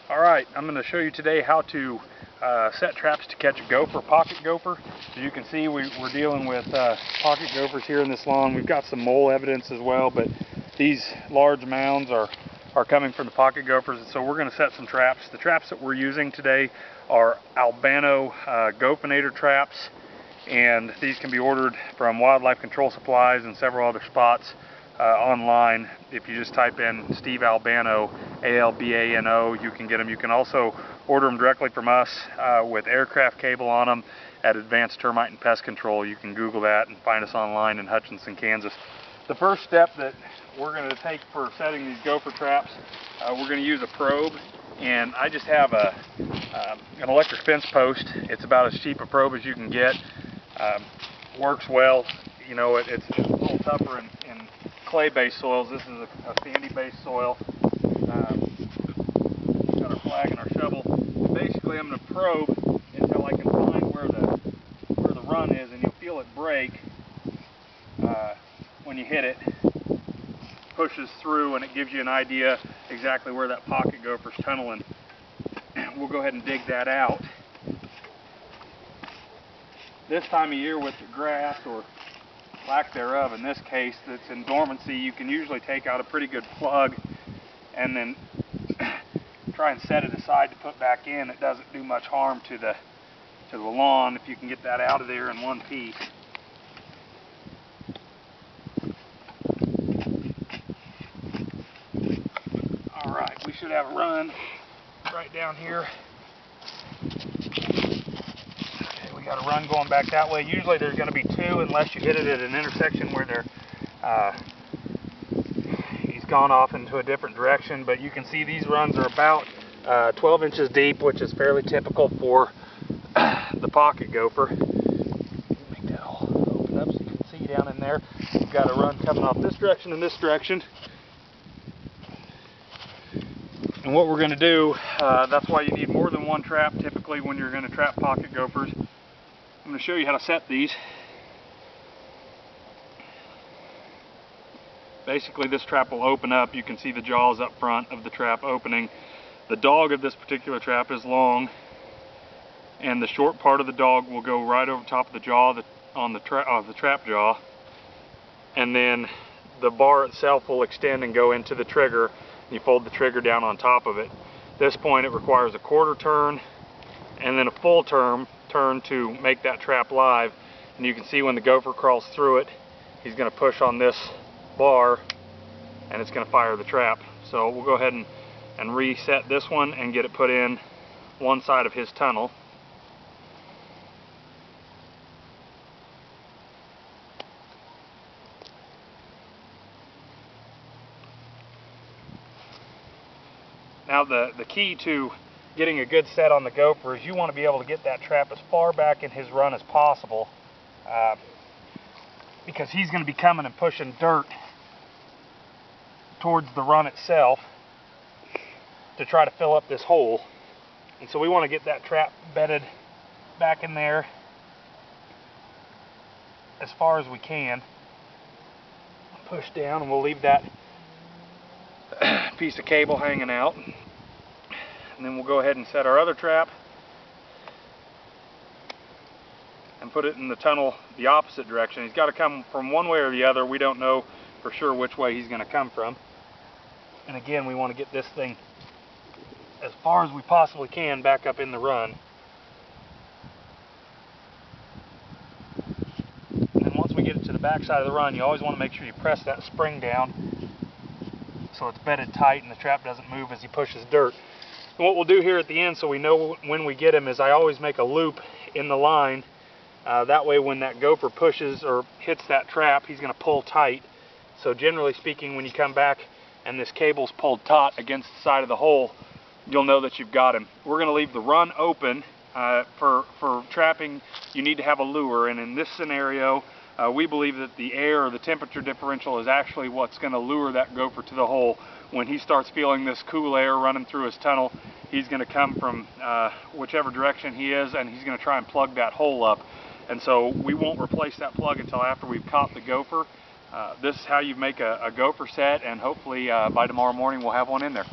Alright, I'm going to show you today how to set traps to catch a gopher, pocket gopher. As you can see, we're dealing with pocket gophers here in this lawn. We've got some mole evidence as well, but these large mounds are coming from the pocket gophers, and so we're going to set some traps. The traps that we're using today are albino gophinator traps, and these can be ordered from Wildlife Control Supplies and several other spots online. If you just type in Steve Albano, A-L-B-A-N-O, you can get them. You can also order them directly from us with aircraft cable on them at Advanced Termite and Pest Control. You can Google that and find us online in Hutchinson, Kansas. The first step that we're going to take for setting these gopher traps, we're going to use a probe, and I just have an electric fence post. It's about as cheap a probe as you can get. Works well. You know, it's a little tougher in clay-based soils. This is a sandy-based soil. We've got our flag and our shovel. And basically, I'm going to probe until I can find where the run is, and you'll feel it break when you hit it. Pushes through, and it gives you an idea exactly where that pocket gopher's tunneling. We'll go ahead and dig that out. This time of year with the grass, or lack thereof in this case, that's in dormancy, you can usually take out a pretty good plug and then try and set it aside to put back in. It doesn't do much harm to the lawn if you can get that out of there in one piece. Alright, we should have a run right down here. Got a run going back that way. Usually there's going to be two, unless you hit it at an intersection where he's gone off into a different direction. But you can see these runs are about 12 inches deep, which is fairly typical for the pocket gopher. Make that all open up so you can see down in there. You've got a run coming off this direction and this direction. And what we're going to do, that's why you need more than one trap typically when you're going to trap pocket gophers. I'm going to show you how to set these. Basically, this trap will open up. You can see the jaws up front of the trap opening. The dog of this particular trap is long, and the short part of the dog will go right over top of the jaw on the trap jaw, and then the bar itself will extend and go into the trigger. You fold the trigger down on top of it. At this point, it requires a quarter turn and then a full turn to make that trap live. And you can see when the gopher crawls through it, he's going to push on this bar and it's going to fire the trap. So we'll go ahead and reset this one and get it put in one side of his tunnel. Now the key to getting a good set on the gopher is you want to be able to get that trap as far back in his run as possible, because he's going to be coming and pushing dirt towards the run itself to try to fill up this hole. And so we want to get that trap bedded back in there as far as we can. Push down, and we'll leave that piece of cable hanging out. And then we'll go ahead and set our other trap and put it in the tunnel the opposite direction. He's got to come from one way or the other. We don't know for sure which way he's going to come from. And again, we want to get this thing as far as we possibly can back up in the run. And then once we get it to the back side of the run, you always want to make sure you press that spring down so it's bedded tight and the trap doesn't move as he pushes dirt. And what we'll do here at the end, so we know when we get him, is I always make a loop in the line. That way when that gopher pushes or hits that trap, he's going to pull tight. So generally speaking, when you come back and this cable's pulled taut against the side of the hole, you'll know that you've got him. We're going to leave the run open. For trapping, you need to have a lure, and in this scenario, we believe that the air or the temperature differential is actually what's going to lure that gopher to the hole. When he starts feeling this cool air running through his tunnel, he's going to come from whichever direction he is, and he's going to try and plug that hole up. And so we won't replace that plug until after we've caught the gopher. This is how you make a gopher set, and hopefully by tomorrow morning we'll have one in there.